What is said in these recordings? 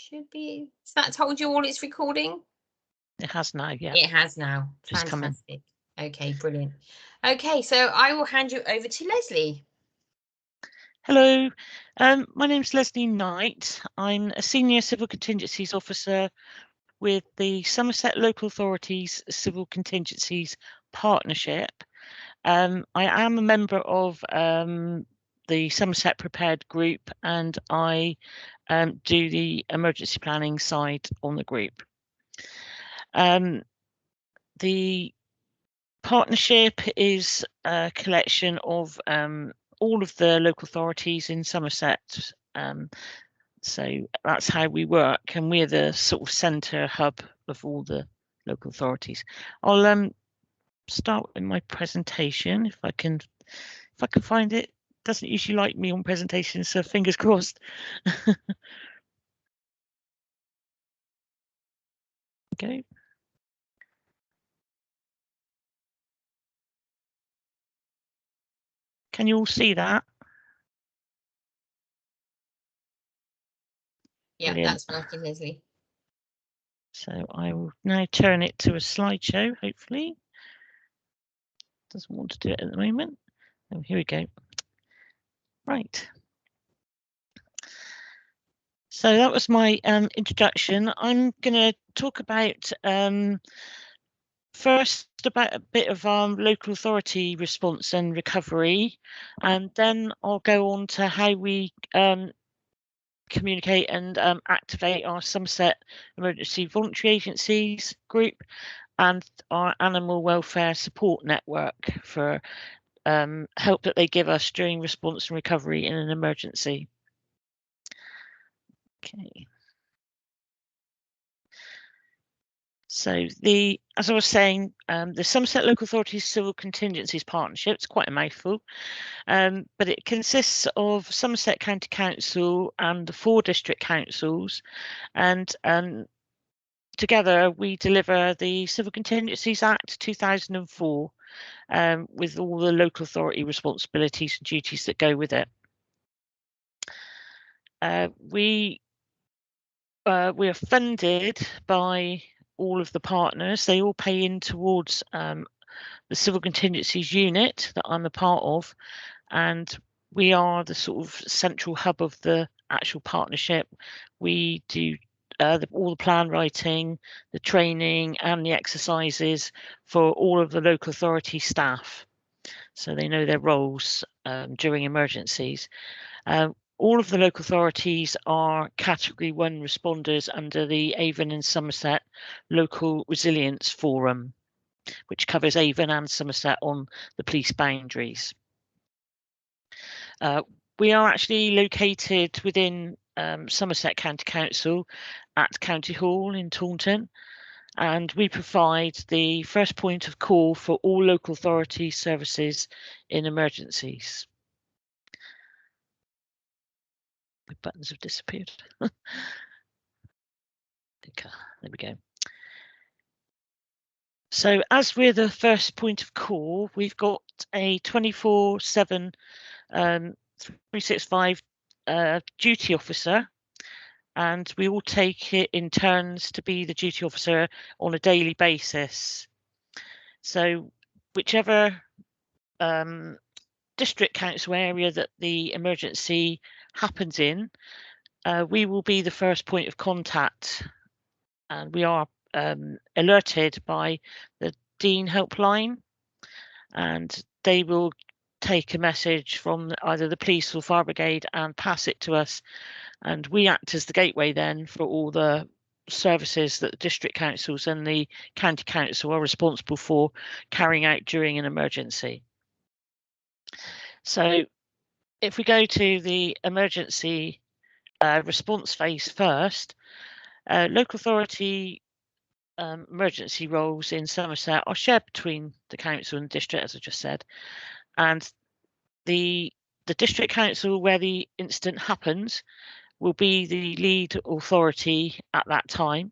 should be. Has that told you all it's recording? It has now, yeah. It has now. Just coming. Fantastic. Okay, brilliant. Okay, so I will hand you over to Lesley. Hello, my name's Lesley Knight. I'm a Senior Civil Contingencies Officer with the Somerset Local Authorities Civil Contingencies Partnership. I am a member of the Somerset Prepared Group, and I do the emergency planning side on the group. The partnership is a collection of all of the local authorities in Somerset. So that's how we work, and we're the sort of centre hub of all the local authorities. I'll start with my presentation if I can find it. Doesn't usually like me on presentations, so fingers crossed. Okay. Can you all see that? Yeah, brilliant. That's working, Lesley. So I will now turn it to a slideshow, hopefully. Doesn't want to do it at the moment. Oh, here we go. Right. So that was my introduction. I'm going to talk about first about a bit of local authority response and recovery, and then I'll go on to how we communicate and activate our Somerset Emergency Voluntary Agencies group and our animal welfare support network for help that they give us during response and recovery in an emergency. Okay. So as I was saying, the Somerset Local Authorities Civil Contingencies Partnership, it's quite a mouthful, but it consists of Somerset County Council and the 4 district councils, and together we deliver the Civil Contingencies Act 2004 with all the local authority responsibilities and duties that go with it. We are funded by all of the partners. They all pay in towards the Civil Contingencies unit that I'm a part of, and we are the sort of central hub of the actual partnership. We do all the plan writing, the training and the exercises for all of the local authority staff, so they know their roles during emergencies. All of the local authorities are Category 1 responders under the Avon and Somerset Local Resilience Forum, which covers Avon and Somerset on the police boundaries. We are actually located within Somerset County Council at County Hall in Taunton, and we provide the first point of call for all local authority services in emergencies. My buttons have disappeared. Okay, there we go. So as we're the first point of call, we've got a 24/7 365 duty officer, and we all take it in turns to be the duty officer on a daily basis. So whichever district council area that the emergency happens in, we will be the first point of contact, and we are alerted by the Dean helpline, and they will take a message from either the police or fire brigade and pass it to us, and we act as the gateway then for all the services that the district councils and the county council are responsible for carrying out during an emergency. So if we go to the emergency response phase first, local authority emergency roles in Somerset are shared between the council and district, as I just said, and the district council where the incident happens will be the lead authority at that time.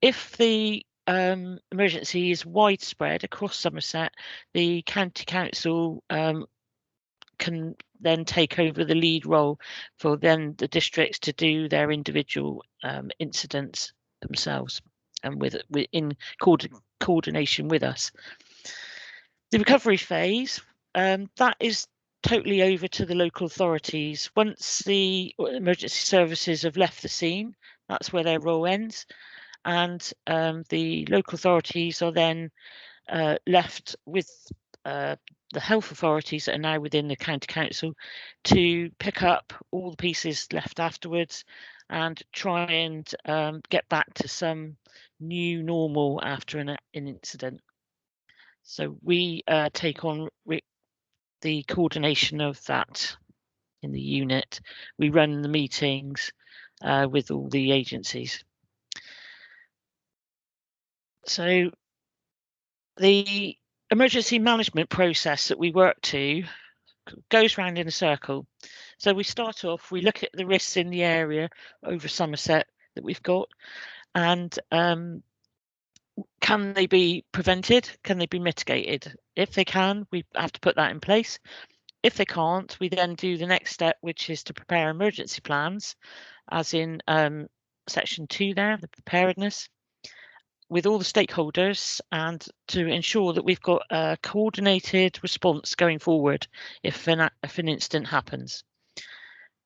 If the emergency is widespread across Somerset, the county council can then take over the lead role for then the districts to do their individual incidents themselves, and in coordination with us. The recovery phase, that is totally over to the local authorities. Once the emergency services have left the scene, that's where their role ends, and the local authorities are then left with the health authorities that are now within the county council to pick up all the pieces left afterwards and try and get back to some new normal after an incident. So we take on the coordination of that in the unit. We run the meetings with all the agencies. So the emergency management process that we work to goes round in a circle. So we start off, we look at the risks in the area over Somerset that we've got, and can they be prevented? Can they be mitigated? If they can, we have to put that in place. If they can't, we then do the next step, which is to prepare emergency plans, as in section 2 there, the preparedness, with all the stakeholders, and to ensure that we've got a coordinated response going forward if an incident happens.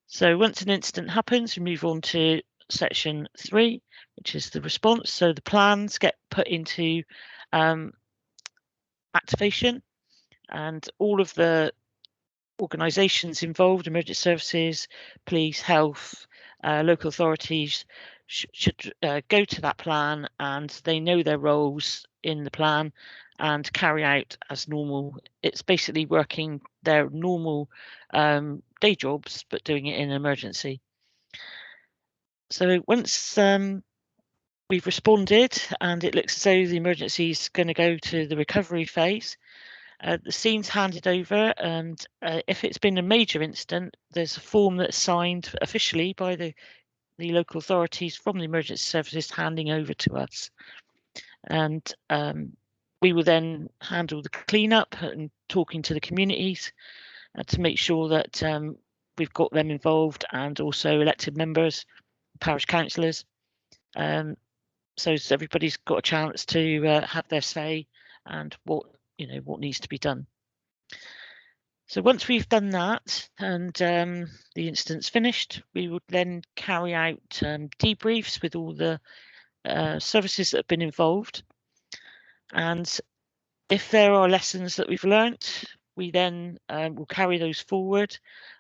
So once an incident happens, we move on to section 3, which is the response. So the plans get put into activation, and all of the organisations involved, emergency services, police, health, local authorities, should go to that plan, and they know their roles in the plan and carry out as normal. It's basically working their normal day jobs, but doing it in an emergency. So once we've responded and it looks as though the emergency is going to go to the recovery phase, the scene's handed over, and if it's been a major incident, there's a form that's signed officially by the local authorities from the emergency services handing over to us. And we will then handle the cleanup and talking to the communities to make sure that we've got them involved, and also elected members, parish councillors, so everybody's got a chance to have their say and what needs to be done. So once we've done that and the incident's finished, we would then carry out debriefs with all the services that have been involved. And if there are lessons that we've learnt, we then will carry those forward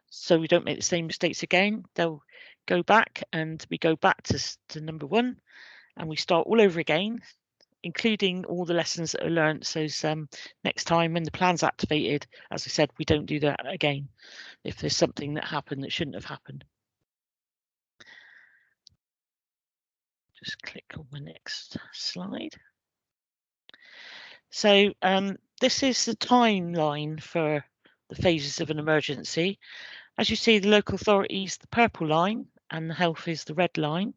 so we don't make the same mistakes again. They'll go back, and we go back to number 1, and we start all over again, including all the lessons that are learnt. So next time when the plan's activated, as I said, we don't do that again if there's something that happened that shouldn't have happened. Just click on the next slide. So this is the timeline for the phases of an emergency. As you see, the local authorities, the purple line, and the health is the red line.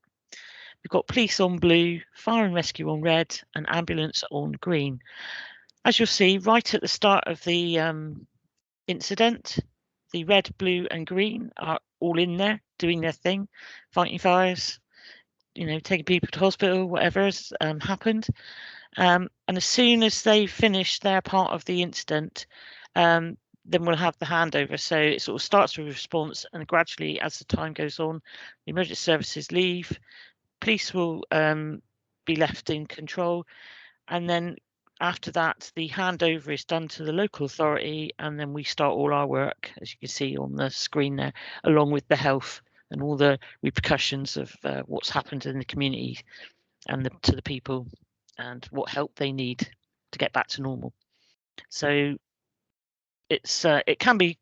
We've got police on blue, fire and rescue on red, and ambulance on green. As you'll see, right at the start of the incident, the red, blue, and green are all in there doing their thing, fighting fires, taking people to hospital, whatever's happened. And as soon as they finish their part of the incident, then we'll have the handover. So it sort of starts with response, and gradually, as the time goes on, the emergency services leave, police will be left in control, and then after that the handover is done to the local authority, and then we start all our work, as you can see on the screen there, along with the health and all the repercussions of what's happened in the community and to the people and what help they need to get back to normal. So it's it can be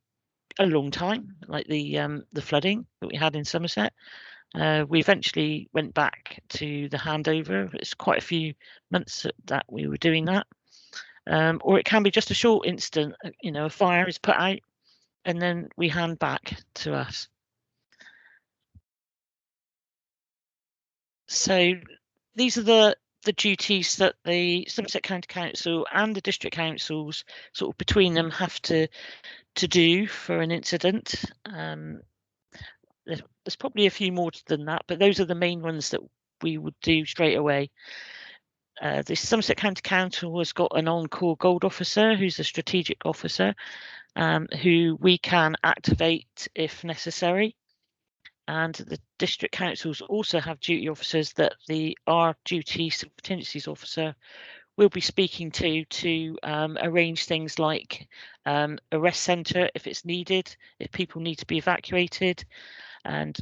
a long time, like the flooding that we had in Somerset. We eventually went back to the handover. It's quite a few months that we were doing that. Or it can be just a short incident, a fire is put out and then we hand back to us. So these are the the duties that the Somerset County Council and the district councils sort of between them have to do for an incident. There's probably a few more than that, but those are the main ones that we would do straight away. The Somerset County Council has got an on-call gold officer who's a strategic officer, who we can activate if necessary. And the district councils also have duty officers that our duty Civil Contingencies Officer will be speaking to arrange things like a rest centre if it's needed, if people need to be evacuated, and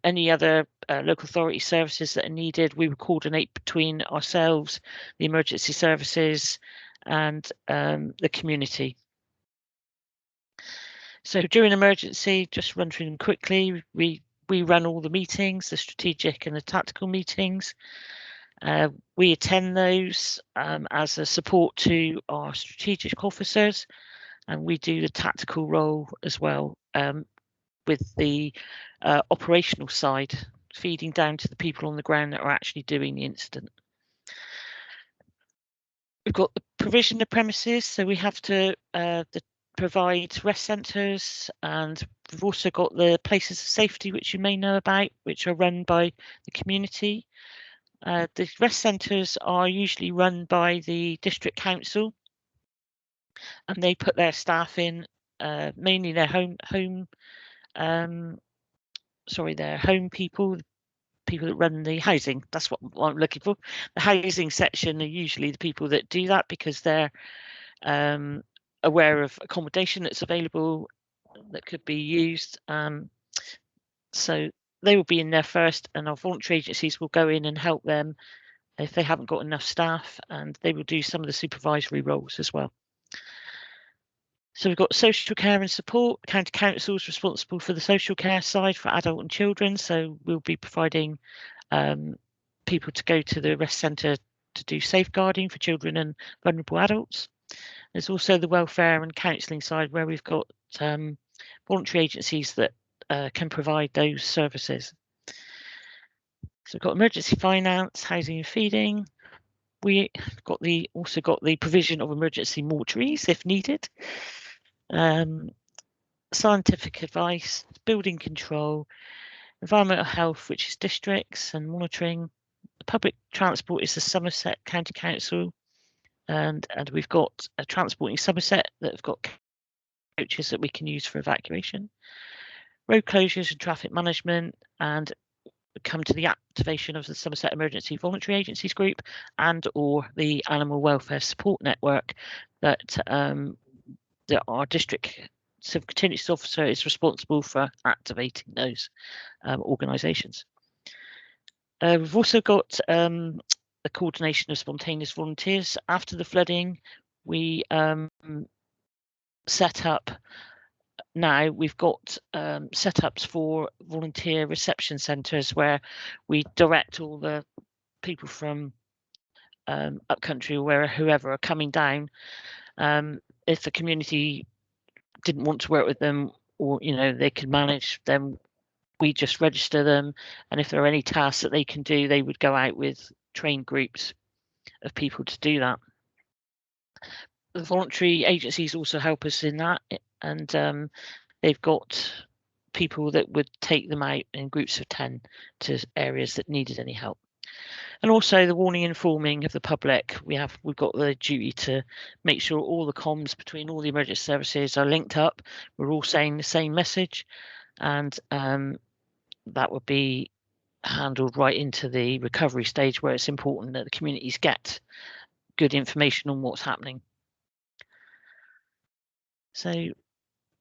any other local authority services that are needed. We will coordinate between ourselves, the emergency services, and the community. So during emergency, just run through them quickly. We run all the meetings, the strategic and the tactical meetings. We attend those as a support to our strategic officers, and we do the tactical role as well, with the operational side feeding down to the people on the ground that are actually doing the incident. We've got the provision of premises, so we have to provide rest centres, and we've also got the places of safety, which you may know about, which are run by the community. The rest centres are usually run by the district council, and they put their staff in, mainly their home people that run the housing. That's what I'm looking for. The housing section are usually the people that do that, because they're aware of accommodation that's available that could be used. So they will be in there first, and our voluntary agencies will go in and help them if they haven't got enough staff, and they will do some of the supervisory roles as well. So we've got social care and support. County Council is responsible for the social care side for adult and children, so we'll be providing people to go to the rest centre to do safeguarding for children and vulnerable adults. There's also the welfare and counselling side, where we've got voluntary agencies that can provide those services. So we've got emergency finance, housing and feeding. We also got the provision of emergency mortuaries if needed. Scientific advice, building control, environmental health, which is districts and monitoring. Public transport is the Somerset County Council, and we've got a Transporting Somerset that have got coaches that we can use for evacuation. Road closures and traffic management, and come to the activation of the Somerset Emergency Voluntary Agencies Group and or the Animal Welfare Support Network that our district Civil Contingencies Officer is responsible for activating those organisations. We've also got the coordination of spontaneous volunteers. After the flooding, we set up. Now we've got setups for volunteer reception centres where we direct all the people from upcountry or whoever are coming down. If the community didn't want to work with them, or they could manage them, we just register them, and if there are any tasks that they can do, they would go out with trained groups of people to do that. The voluntary agencies also help us in that, and they've got people that would take them out in groups of 10 to areas that needed any help. And also the warning and informing of the public. We've got the duty to make sure all the comms between all the emergency services are linked up. We're all saying the same message, and that would be handled right into the recovery stage, where it's important that the communities get good information on what's happening. So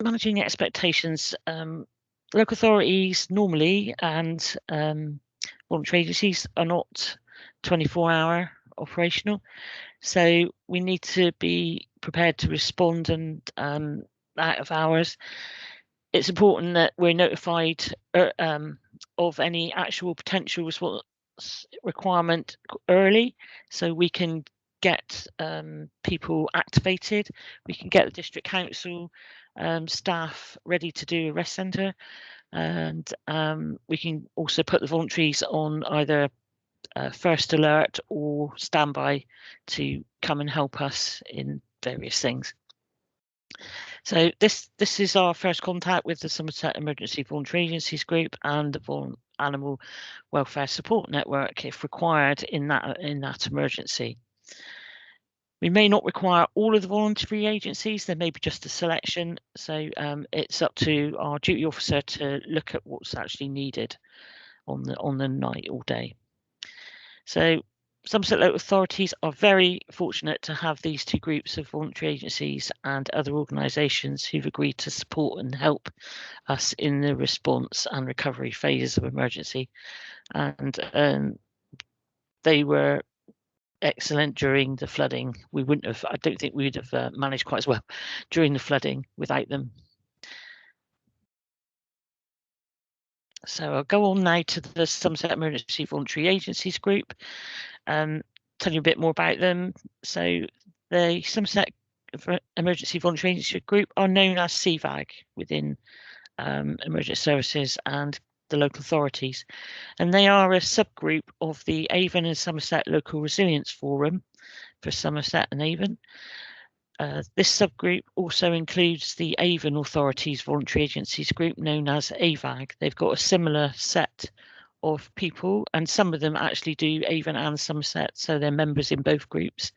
managing expectations, local authorities normally and voluntary agencies are not 24-hour operational, so we need to be prepared to respond and out of hours. It's important that we're notified of any actual potential response requirement early, so we can get people activated. We can get the district council staff ready to do a rest centre, and we can also put the voluntaries on either first alert or standby to come and help us in various things. So this is our first contact with the Somerset Emergency Voluntary Agencies Group and the Animal Welfare Support Network if required in that emergency. We may not require all of the voluntary agencies, there may be just a selection, so it's up to our duty officer to look at what's actually needed on the night or day. So Somerset local authorities are very fortunate to have these two groups of voluntary agencies and other organisations who've agreed to support and help us in the response and recovery phases of emergency. And they were excellent during the flooding. I don't think we would have managed quite as well during the flooding without them. So I'll go on now to the Somerset Emergency Voluntary Agencies Group, tell you a bit more about them. So the Somerset Emergency Voluntary Agency Group are known as CVAG within emergency services and the local authorities, and they are a subgroup of the Avon and Somerset Local Resilience Forum for Somerset and Avon. This subgroup also includes the Avon Authorities Voluntary Agencies Group known as AVAG. They've got a similar set of people, and some of them actually do Avon and Somerset, so they're members in both groups.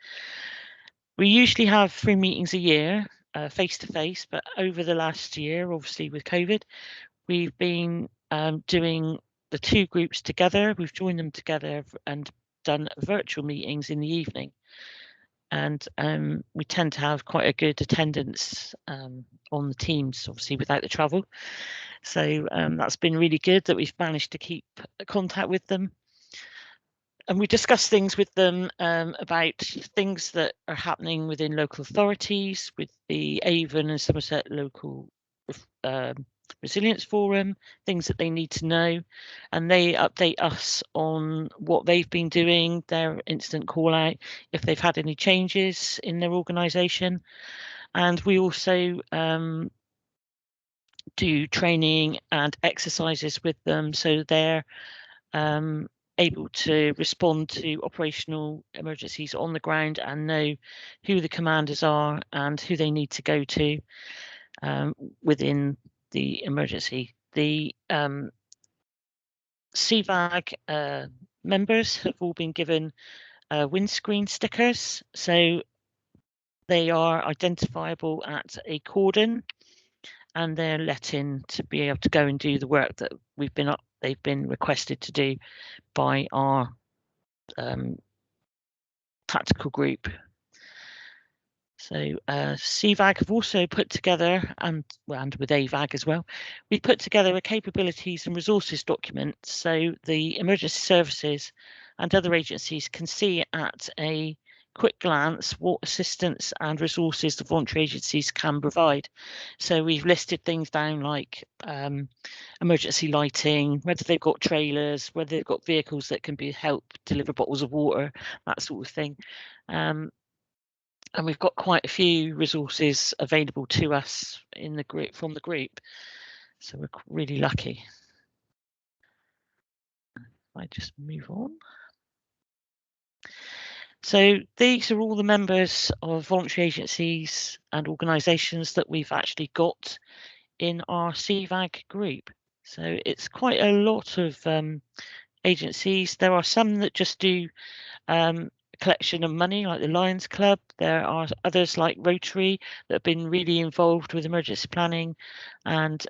We usually have 3 meetings a year, face to face, but over the last year, obviously with COVID, we've been doing the two groups together. We've joined them together and done virtual meetings in the evening. And we tend to have quite a good attendance on the teams, obviously without the travel. So that's been really good that we've managed to keep contact with them. And we discuss things with them about things that are happening within local authorities, with the Avon and Somerset Local Resilience Forum, things that they need to know, and they update us on what they've been doing, their incident call out, if they've had any changes in their organisation. And we also do training and exercises with them, so they're able to respond to operational emergencies on the ground and know who the commanders are and who they need to go to within the emergency. The CVAG members have all been given windscreen stickers, so they are identifiable at a cordon, and they're let in to be able to go and do the work that they've been requested to do by our tactical group. So CVAG have also put together, and with AVAG as well, we put together a capabilities and resources document, so the emergency services and other agencies can see at a quick glance what assistance and resources the voluntary agencies can provide. So we've listed things down like emergency lighting, whether they've got trailers, whether they've got vehicles that can help deliver bottles of water, that sort of thing. And we've got quite a few resources available to us in the group, from the group, so we're really lucky. I just move on. So these are all the members of voluntary agencies and organisations that we've actually got in our CVAG group. So it's quite a lot of agencies. There are some that just do collection of money, like the Lions Club. There are others like Rotary that have been really involved with emergency planning, and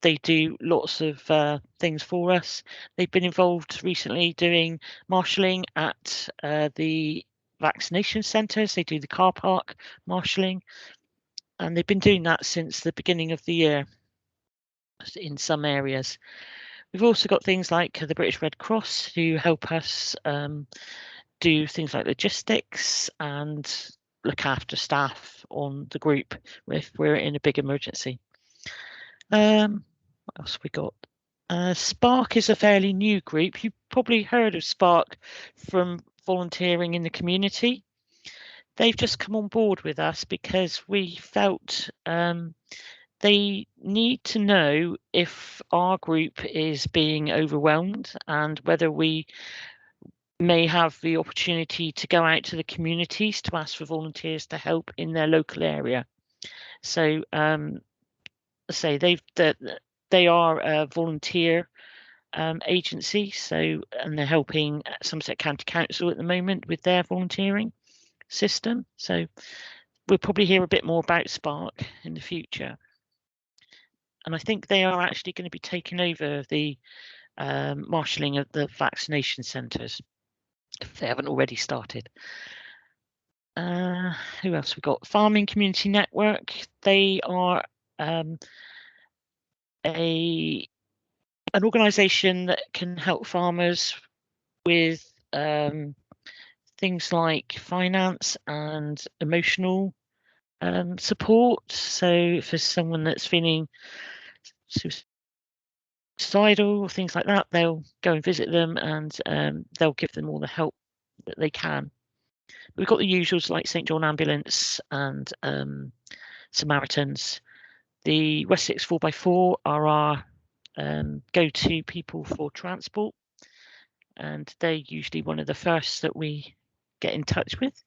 they do lots of things for us. They've been involved recently doing marshalling at the vaccination centres. They do the car park marshalling, and they've been doing that since the beginning of the year in some areas. We've also got things like the British Red Cross, who help us do things like logistics and look after staff on the group if we're in a big emergency. What else have we got? Spark is a fairly new group. You've probably heard of Spark from volunteering in the community. They've just come on board with us because we felt they need to know if our group is being overwhelmed and whether we may have the opportunity to go out to the communities to ask for volunteers to help in their local area. So say they are a volunteer agency, so, and they're helping Somerset County Council at the moment with their volunteering system. So we'll probably hear a bit more about Spark in the future. And I think they are actually going to be taking over the marshalling of the vaccination centres, if they haven't already started. Who else we got? Farming Community Network. They are an organisation that can help farmers with things like finance and emotional support. So for someone that's feeling suicidal or things like that, they'll go and visit them, and they'll give them all the help that they can. We've got the usuals like St John Ambulance and Samaritans. The Wessex 4x4 are our go-to people for transport, and they're usually one of the first that we get in touch with.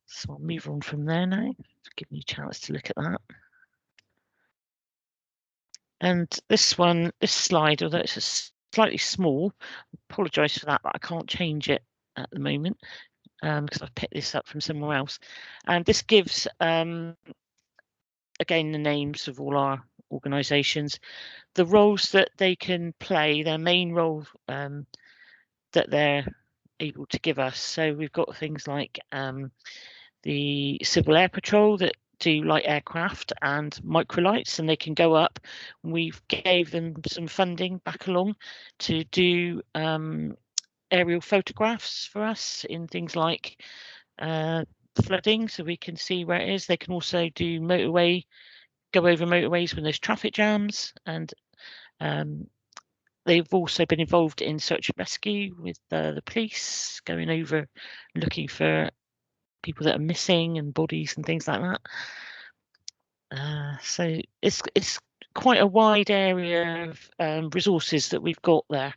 So I'll move on from there now, give you a chance to look at that. And this slide, although it's slightly small, I apologise for that, but I can't change it at the moment because I've picked this up from somewhere else. And this gives, again, the names of all our organisations, the roles that they can play, their main role that they're able to give us. So we've got things like the Civil Air Patrol that do light aircraft and microlights, and they can go up. We've gave them some funding back along to do aerial photographs for us in things like flooding, so we can see where it is. They can also do go over motorways when there's traffic jams, and they've also been involved in search and rescue with the police, going over looking for people that are missing and bodies and things like that. So it's quite a wide area of resources that we've got there.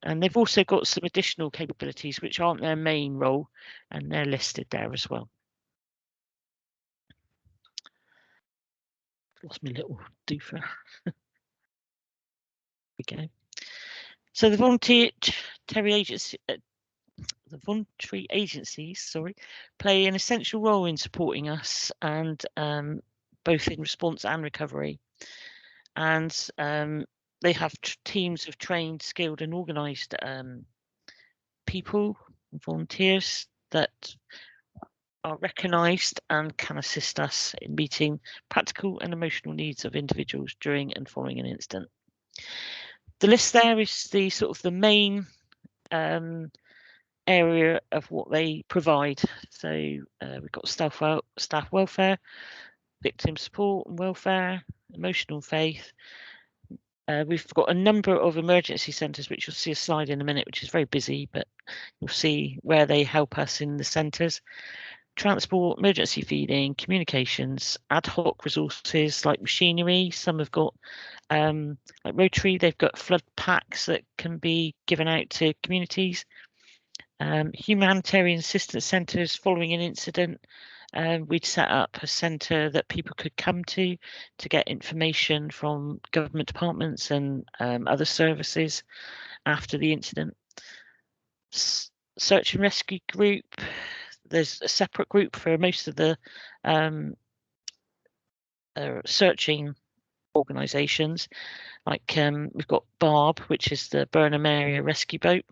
And they've also got some additional capabilities which aren't their main role, and they're listed there as well. Lost my little doofer. We go. So the voluntary agencies, play an essential role in supporting us, and both in response and recovery. And they have teams of trained, skilled, and organised people, volunteers that are recognised and can assist us in meeting practical and emotional needs of individuals during and following an incident. The list there is the sort of the main area of what they provide. So we've got staff welfare, victim support and welfare, emotional faith. We've got a number of emergency centres, which you'll see a slide in a minute, which is very busy, but you'll see where they help us in the centres. Transport, emergency feeding, communications, ad hoc resources like machinery. Some have got, like Rotary, they've got flood packs that can be given out to communities. Humanitarian assistance centres following an incident. We'd set up a centre that people could come to get information from government departments and other services after the incident. Search and rescue group. There's a separate group for most of the searching organisations. Like we've got Barb, which is the Burnham Area Rescue Boat,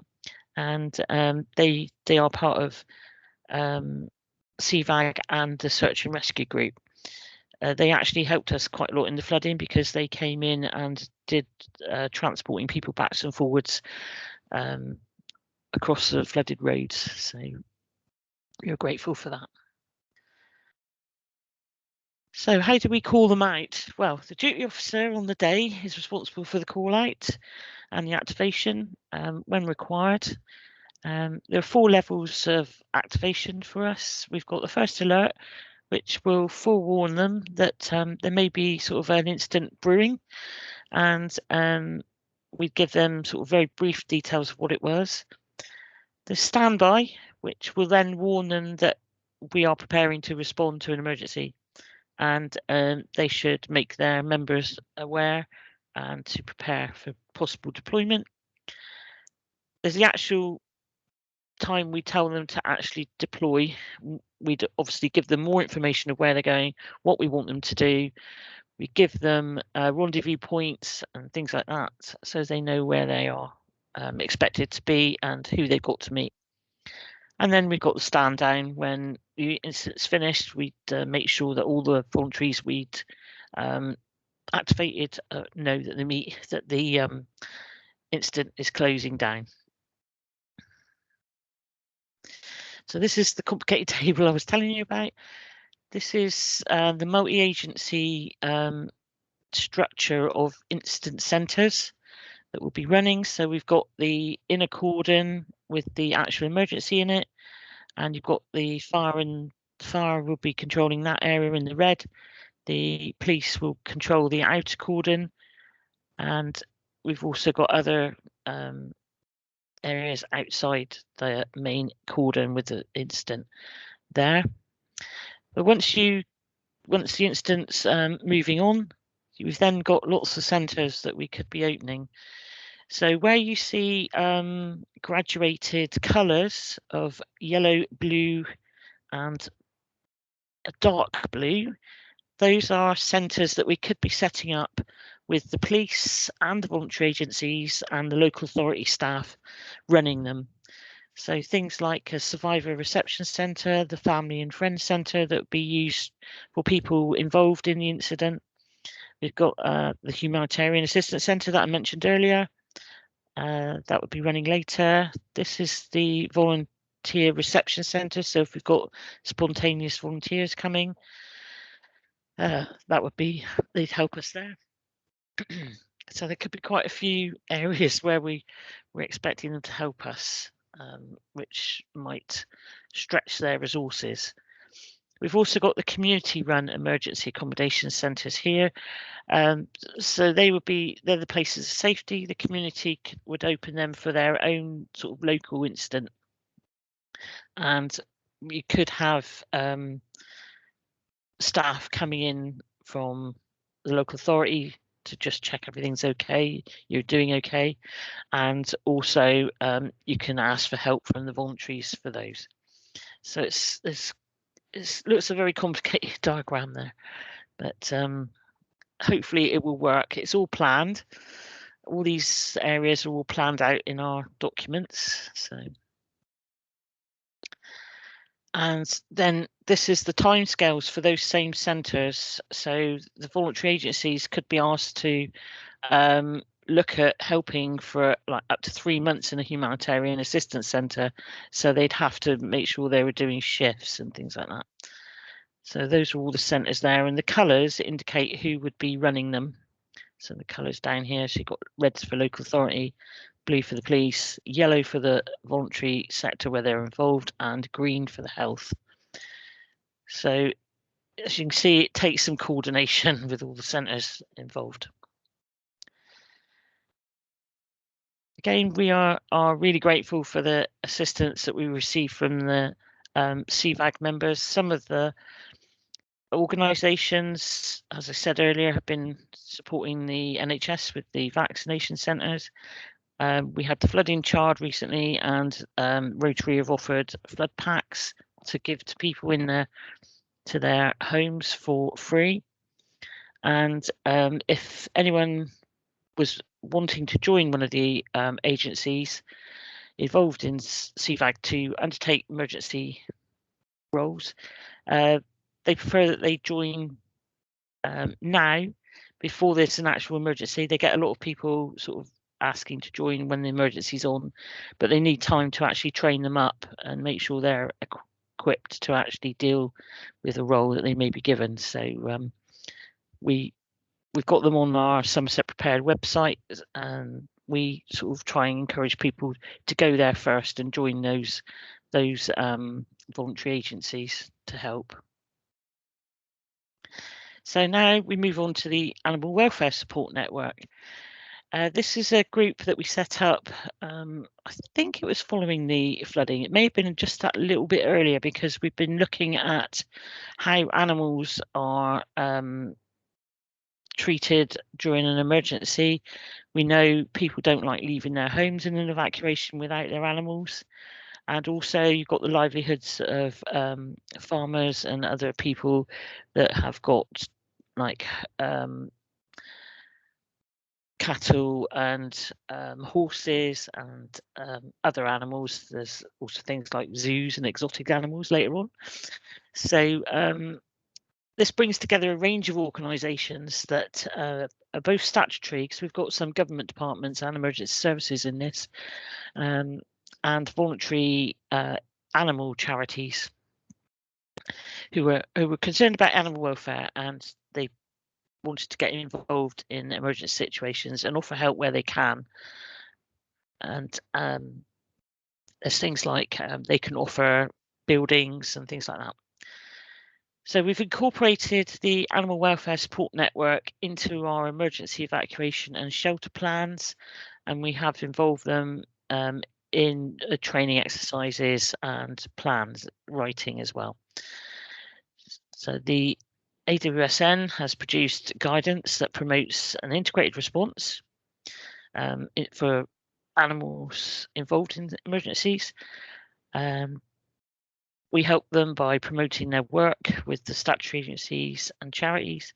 and they are part of CVAG and the search and rescue group. They actually helped us quite a lot in the flooding because they came in and did transporting people backwards and forwards across the flooded roads. So we are grateful for that. So how do we call them out? Well, the duty officer on the day is responsible for the call out and the activation when required. There are 4 levels of activation for us. We've got the first alert, which will forewarn them that there may be sort of an incident brewing, and we give them sort of very brief details of what it was. The standby, which will then warn them that we are preparing to respond to an emergency, and they should make their members aware and to prepare for possible deployment. There's the actual time we tell them to actually deploy. We'd obviously give them more information of where they're going, what we want them to do. We give them rendezvous points and things like that, so they know where they are expected to be and who they've got to meet. And then we've got the stand down. When the incident's finished, we'd make sure that all the voluntaries we'd activated know that the incident is closing down. So this is the complicated table I was telling you about. This is the multi-agency structure of incident centres that will be running. So we've got the inner cordon with the actual emergency in it, and you've got the fire will be controlling that area in the red. The police will control the outer cordon, and we've also got other areas outside the main cordon with the incident there. But once the incident's moving on, we've then got lots of centres that we could be opening. So where you see graduated colours of yellow, blue and a dark blue, those are centres that we could be setting up with the police and the voluntary agencies and the local authority staff running them. So things like a survivor reception centre, the family and friends centre that would be used for people involved in the incident. We've got the humanitarian assistance centre that I mentioned earlier. That would be running later. This is the volunteer reception centre. So if we've got spontaneous volunteers coming, that would be, they'd help us there. So there could be quite a few areas where we're expecting them to help us, which might stretch their resources. We've also got the community-run emergency accommodation centres here. So they're the places of safety. The community would open them for their own sort of local incident. And you could have staff coming in from the local authority to just check everything's okay, you're doing okay. And also you can ask for help from the voluntaries for those. So it looks a very complicated diagram there, but hopefully it will work. It's all planned. All these areas are all planned out in our documents. And then this is the timescales for those same centres. So the voluntary agencies could be asked to look at helping for like up to 3 months in a humanitarian assistance centre. So they'd have to make sure they were doing shifts and things like that. So those are all the centres there, and the colours indicate who would be running them. So the colours down here, so you've got reds for local authority, blue for the police, yellow for the voluntary sector where they're involved, and green for the health. So as you can see, it takes some coordination with all the centres involved. Again, we are really grateful for the assistance that we receive from the CVAG members. Some of the organisations, as I said earlier, have been supporting the NHS with the vaccination centres. We had the flooding charge recently, and Rotary have offered flood packs to give to people in to their homes for free. And if anyone was wanting to join one of the agencies involved in CVAG to undertake emergency roles, they prefer that they join now before there's an actual emergency. They get a lot of people sort of asking to join when the emergency's on, but they need time to actually train them up and make sure they're equipped to actually deal with a role that they may be given. So we've got them on our Somerset Prepared website, and we sort of try and encourage people to go there first and join those voluntary agencies to help. So now we move on to the Animal Welfare Support Network. This is a group that we set up, I think it was following the flooding. It may have been just that little bit earlier, because we've been looking at how animals are treated during an emergency. We know people don't like leaving their homes in an evacuation without their animals. And also you've got the livelihoods of farmers and other people that have got like cattle and horses and other animals. There's also things like zoos and exotic animals later on. So this brings together a range of organisations that are both statutory, because we've got some government departments and emergency services in this, and voluntary animal charities who were concerned about animal welfare, and they wanted to get involved in emergency situations and offer help where they can. And there's things like they can offer buildings and things like that. So we've incorporated the Animal Welfare Support Network into our emergency evacuation and shelter plans, and we have involved them in training exercises and plans writing as well. So the AWSN has produced guidance that promotes an integrated response for animals involved in emergencies. We help them by promoting their work with the statutory agencies and charities.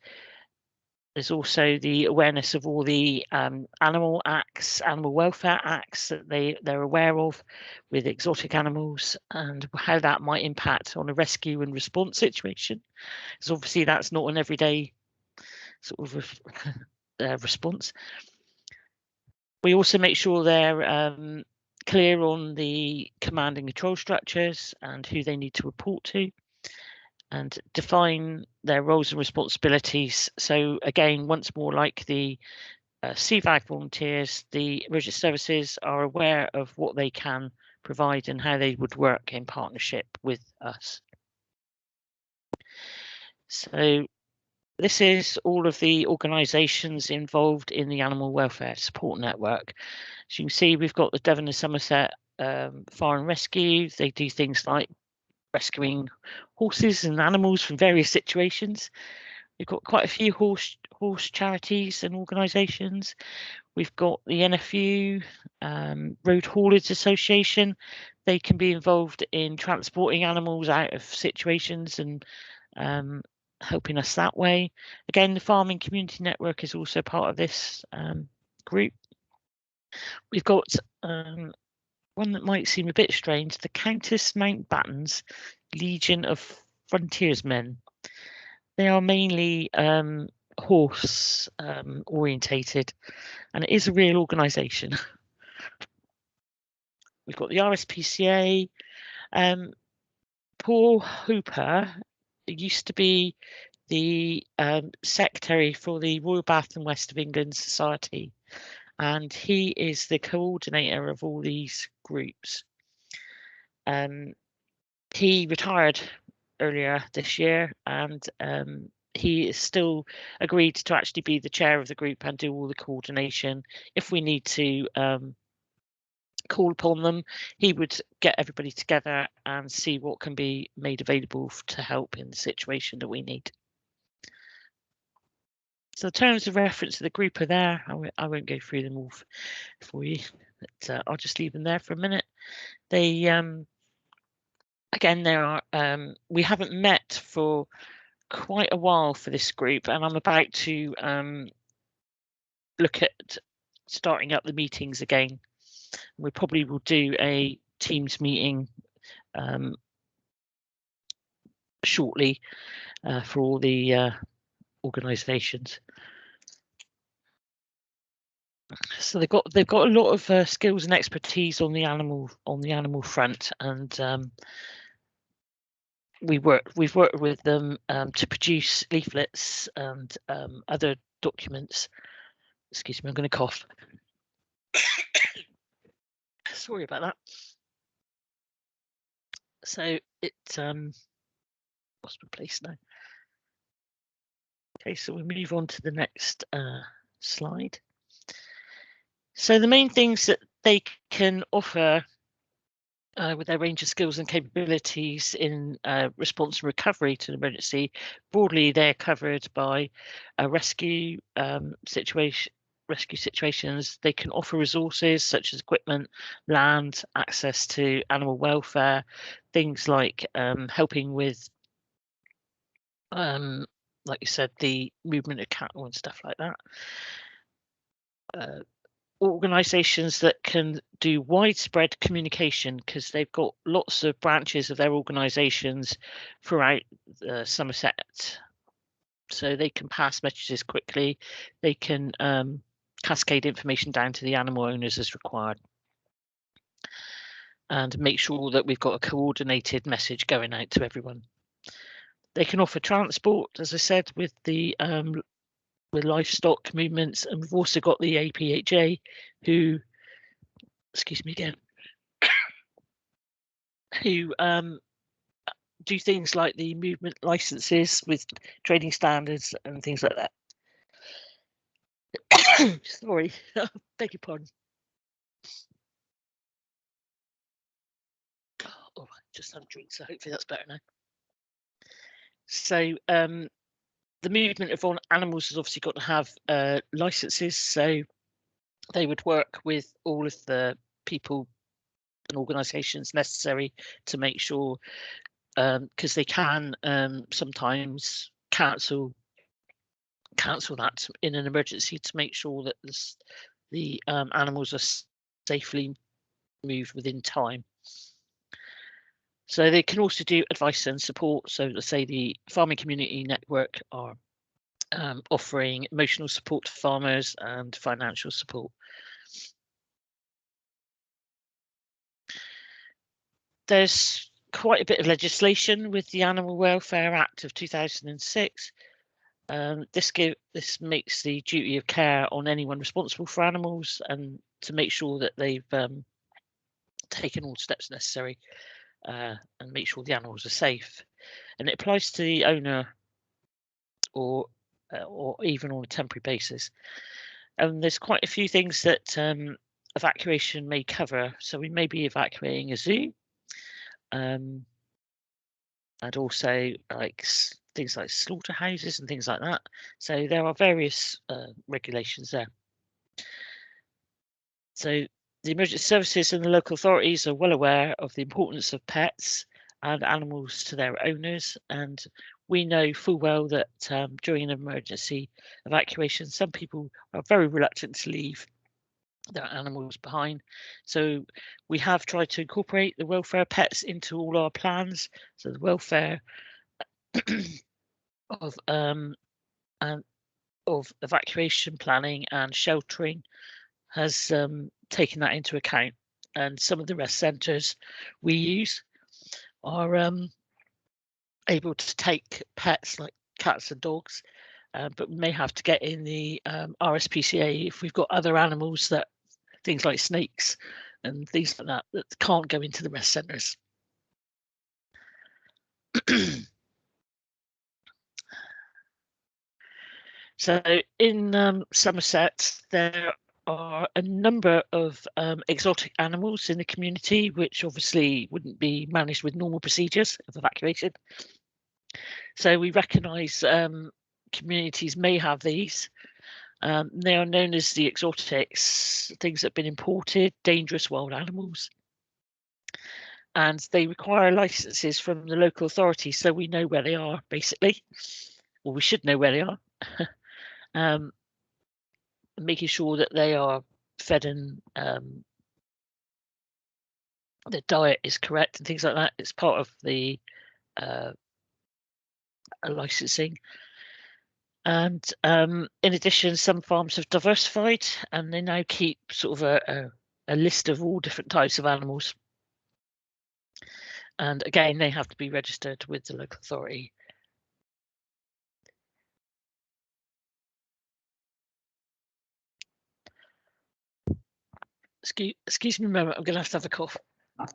There's also the awareness of all the animal acts, animal welfare acts that they're aware of with exotic animals, and how that might impact on a rescue and response situation. Because obviously that's not an everyday sort of response. We also make sure they're clear on the command and control structures and who they need to report to, and define their roles and responsibilities. So again, once more, like the CVAG volunteers, the emergency services are aware of what they can provide and how they would work in partnership with us. So this is all of the organisations involved in the Animal Welfare Support Network. As you can see, we've got the Devon and Somerset Fire and Rescue. They do things like rescuing horses and animals from various situations. We've got quite a few horse charities and organisations. We've got the NFU, Road Haulage Association. They can be involved in transporting animals out of situations and helping us that way. Again, the Farming Community Network is also part of this group. We've got one that might seem a bit strange, the Countess Mountbatten's Legion of Frontiersmen. They are mainly horse orientated, and it is a real organisation. We've got the RSPCA. Paul Hooper used to be the secretary for the Royal Bath and West of England Society, and he is the coordinator of all these groups. He retired earlier this year, and he is still agreed to actually be the chair of the group and do all the coordination. If we need to call upon them, he would get everybody together and see what can be made available to help in the situation that we need. So the terms of reference to the group are there. I won't go through them all for you, but I'll just leave them there for a minute. They again, there are we haven't met for quite a while for this group, and I'm about to look at starting up the meetings again. We probably will do a Teams meeting shortly for all the organisations. So they've got a lot of skills and expertise on the animal front, and we've worked with them to produce leaflets and other documents. Excuse me, I'm going to cough. Sorry about that. So it lost my place now. Okay, so we move on to the next slide. So the main things that they can offer with their range of skills and capabilities in response and recovery to an emergency, broadly they're covered by rescue situations. They can offer resources such as equipment, land, access to animal welfare, things like helping with, like you said, the movement of cattle and stuff like that. Organisations that can do widespread communication, because they've got lots of branches of their organisations throughout Somerset, so they can pass messages quickly. They can cascade information down to the animal owners as required, and make sure that we've got a coordinated message going out to everyone. They can offer transport, as I said, with the with livestock movements, and we've also got the APHA, who, excuse me again, who do things like the movement licenses with trading standards and things like that. Sorry, beg your pardon. Oh, just had a drink, so hopefully that's better now. So the movement of animals has obviously got to have licenses, so they would work with all of the people and organisations necessary to make sure, because they can sometimes cancel that in an emergency to make sure that the animals are safely moved within time. So they can also do advice and support. So let's say the Farming Community Network are offering emotional support to farmers and financial support. There's quite a bit of legislation with the Animal Welfare Act of 2006. This makes the duty of care on anyone responsible for animals, and to make sure that they've taken all steps necessary and make sure the animals are safe. And it applies to the owner or even on a temporary basis. And there's quite a few things that evacuation may cover. So we may be evacuating a zoo, and also like things like slaughterhouses and things like that. So there are various regulations there. So the emergency services and the local authorities are well aware of the importance of pets and animals to their owners, and we know full well that during an emergency evacuation, some people are very reluctant to leave their animals behind. So we have tried to incorporate the welfare of pets into all our plans. So the welfare of evacuation planning and sheltering has taken that into account. And some of the rest centres we use are able to take pets like cats and dogs, but we may have to get in the RSPCA if we've got other animals, that things like snakes and things like that can't go into the rest centres. So in Somerset, there are a number of exotic animals in the community, which obviously wouldn't be managed with normal procedures of evacuation. So we recognise communities may have these. They are known as the exotics, things that have been imported, dangerous wild animals. And they require licenses from the local authority, so we know where they are, basically, or we should know where they are. Making sure that they are fed and the diet is correct and things like that. It's part of the licensing. And in addition, some farms have diversified, and they now keep sort of a list of all different types of animals. And again, they have to be registered with the local authority. Excuse me a moment, I'm going to have a cough. Oh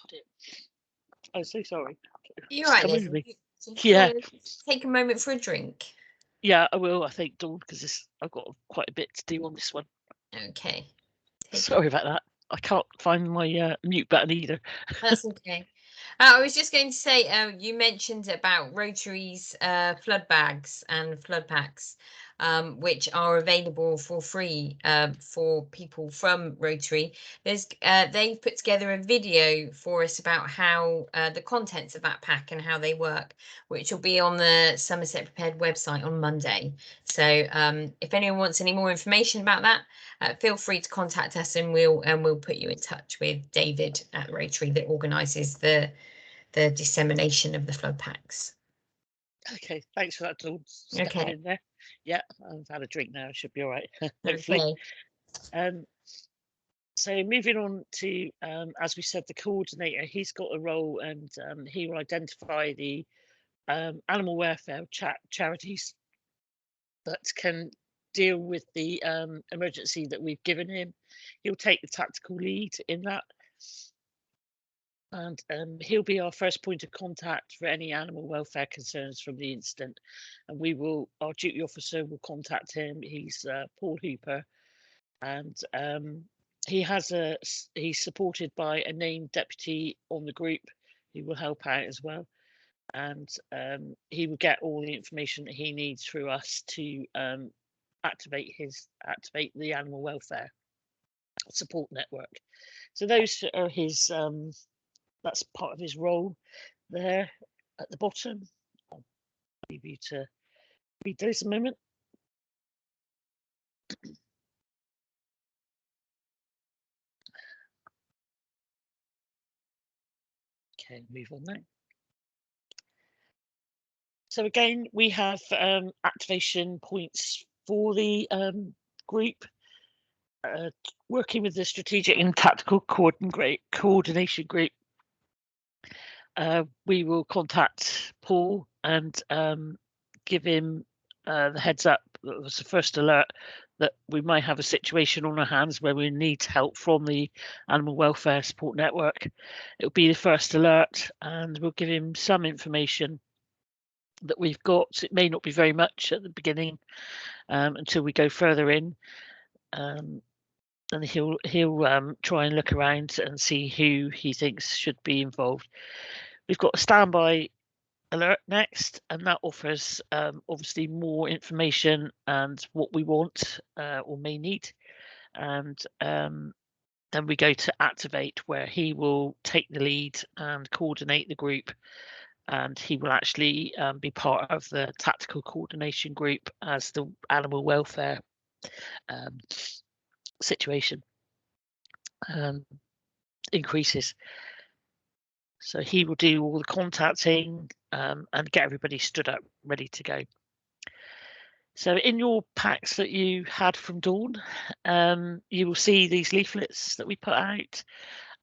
dear. I'm so sorry. You're right, Leslie. Do you Yeah. want to take a moment for a drink? Yeah, I will, I think, Dawn, because I've got quite a bit to do on this one. Okay. Sorry about that. I can't find my mute button either. That's okay. I was just going to say, you mentioned about Rotary's flood bags and flood packs, which are available for free for people from Rotary. They've put together a video for us about how the contents of that pack and how they work, which will be on the Somerset Prepared website on Monday. So if anyone wants any more information about that, feel free to contact us, and we'll put you in touch with David at Rotary that organises the dissemination of the flood packs. Okay, thanks for that, Dawn. Stepping Okay. in there. Yeah, I've had a drink now. I should be all right, hopefully. Okay. So moving on to, as we said, the coordinator, he's got a role, and he will identify the animal welfare charities that can deal with the emergency that we've given him. He'll take the tactical lead in that, and he'll be our first point of contact for any animal welfare concerns from the incident. And our duty officer will contact him. He's Paul Hooper, and he's supported by a named deputy on the group who will help out as well. And he will get all the information that he needs through us to activate the animal welfare support network. So those are his that's part of his role there at the bottom. I'll leave you to read those a moment. Okay, move on now. So again, we have activation points for the group. Working with the strategic and tactical coordination group, we will contact Paul and give him the heads up. That was the first alert that we might have a situation on our hands where we need help from the Animal Welfare Support Network. It'll be the first alert, and we'll give him some information that we've got. It may not be very much at the beginning until we go further in. And he'll try and look around and see who he thinks should be involved. We've got a standby alert next, and that offers obviously more information and what we want or may need. And then we go to activate, where he will take the lead and coordinate the group, and he will actually be part of the tactical coordination group as the animal welfare situation increases. So he will do all the contacting and get everybody stood up, ready to go. So in your packs that you had from Dawn, you will see these leaflets that we put out,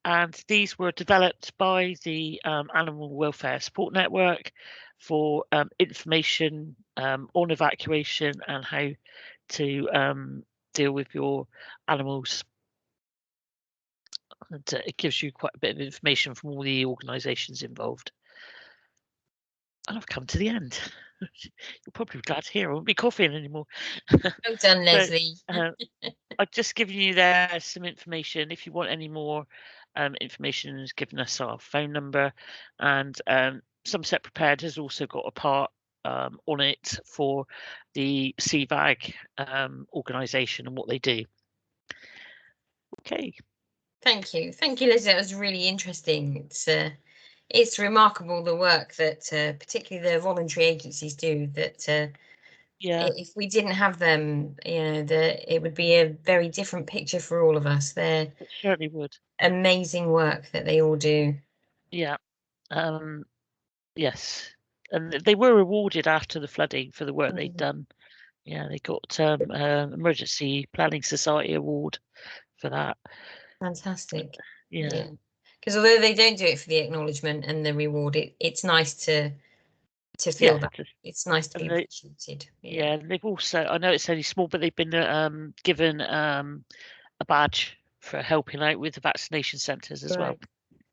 and these were developed by the Animal Welfare Support Network for information on evacuation and how to deal with your animals. And it gives you quite a bit of information from all the organisations involved. And I've come to the end. You're probably glad to hear I won't be coughing anymore. Well done, Lesley. I've just given you there some information. If you want any more information, has given us our phone number, and Somerset Prepared has also got a part on it for the CVAG organisation and what they do. Okay. Thank you, Lesley. That was really interesting. It's remarkable the work that particularly the voluntary agencies do. That if we didn't have them, it would be a very different picture for all of us. It certainly would. Amazing work that they all do. Yeah. Yes, and they were rewarded after the flooding for the work they'd done. Yeah, they got Emergency Planning Society award for that. Fantastic. Yeah. Because although they don't do it for the acknowledgement and the reward, it's nice to feel that. It's nice to be appreciated. Yeah, they've also, I know it's only small, but they've been given a badge for helping out with the vaccination centres as well.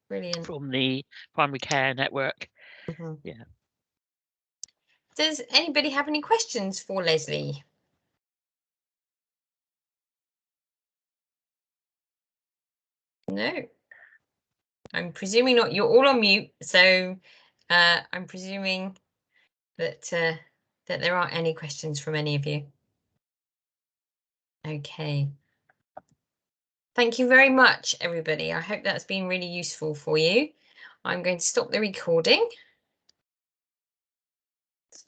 Brilliant. From the primary care network. Yeah. does anybody have any questions for Lesley? No. I'm presuming not. You're all on mute, so I'm presuming that that there aren't any questions from any of you. Okay. Thank you very much, everybody. I hope that's been really useful for you. I'm going to stop the recording.